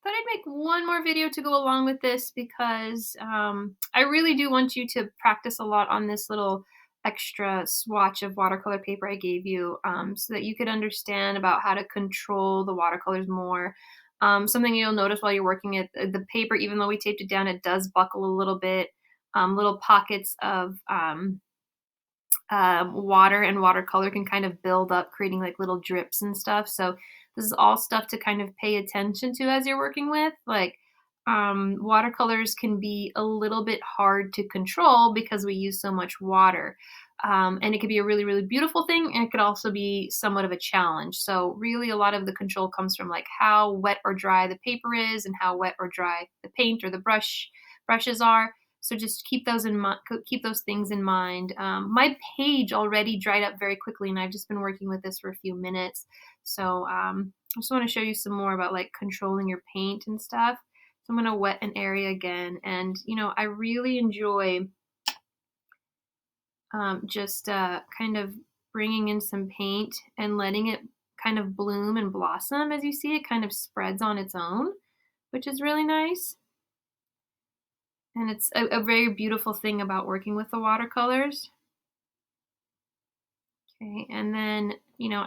thought I'd make one more video to go along with this because I really do want you to practice a lot on this little extra swatch of watercolor paper I gave you, so that you could understand about how to control the watercolors more. Something you'll notice while you're working it, the paper, even though we taped it down, it does buckle a little bit. Little pockets of water and watercolor can kind of build up, creating like little drips and stuff. So this is all stuff to kind of pay attention to as you're working with. Like watercolors can be a little bit hard to control because we use so much water. And it could be a really, really beautiful thing, and it could also be somewhat of a challenge. So really a lot of the control comes from like how wet or dry the paper is and how wet or dry the paint or the brushes are. So just keep those in mind, keep those things in mind. My page already dried up very quickly, and I've just been working with this for a few minutes. So I just want to show you some more about like controlling your paint and stuff. So I'm going to wet an area again, and I really enjoy just kind of bringing in some paint and letting it kind of bloom and blossom. As you see, it kind of spreads on its own, which is really nice. And it's a very beautiful thing about working with the watercolors. Okay, and then,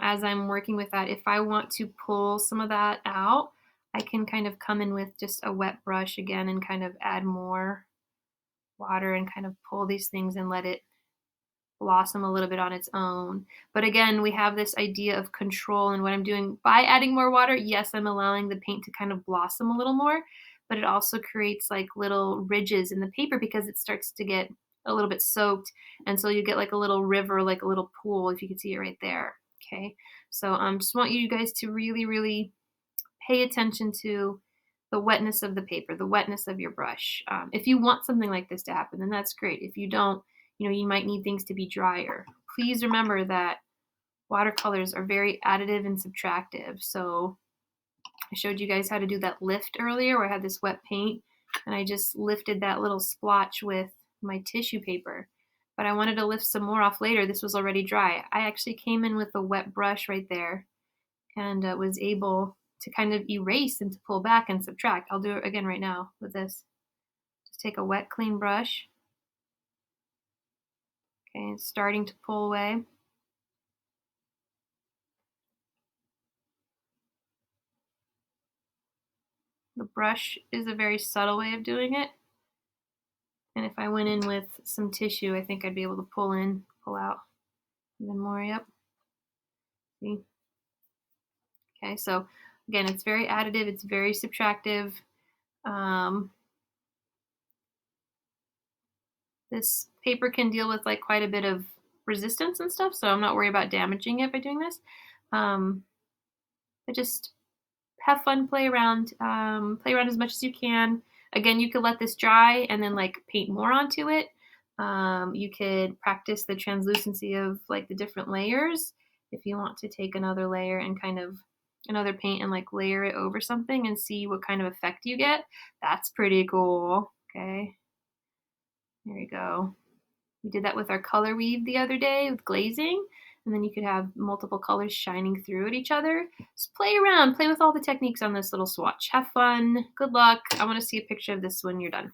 as I'm working with that, if I want to pull some of that out, I can kind of come in with just a wet brush again and kind of add more water and kind of pull these things and let it blossom a little bit on its own. But again, we have this idea of control, and what I'm doing by adding more water, yes, I'm allowing the paint to kind of blossom a little more, but it also creates like little ridges in the paper because it starts to get a little bit soaked, and so you get like a little river, like a little pool, if you can see it right there. Okay, so just want you guys to really, really pay attention to the wetness of the paper, the wetness of your brush. If you want something like this to happen, then that's great. If you don't, you might need things to be drier. Please remember that watercolors are very additive and subtractive. So I showed you guys how to do that lift earlier where I had this wet paint and I just lifted that little splotch with my tissue paper. But I wanted to lift some more off later. This was already dry. I actually came in with a wet brush right there and was able to kind of erase and to pull back and subtract. I'll do it again right now with this. Just take a wet, clean brush. Okay, it's starting to pull away. The brush is a very subtle way of doing it. And if I went in with some tissue, I think I'd be able to pull out even more. Yep. See? Okay, so again, it's very additive, it's very subtractive. This paper can deal with like quite a bit of resistance and stuff, so I'm not worried about damaging it by doing this. But just have fun, play around as much as you can. Again, you could let this dry and then like paint more onto it. You could practice the translucency of like the different layers if you want to take another layer and kind of another paint and like layer it over something and see what kind of effect you get. That's pretty cool. Okay, there you go. We did that with our color weave the other day with glazing, and then you could have multiple colors shining through at each other. Just play around, play with all the techniques on this little swatch. Have fun, good luck. I want to see a picture of this when you're done.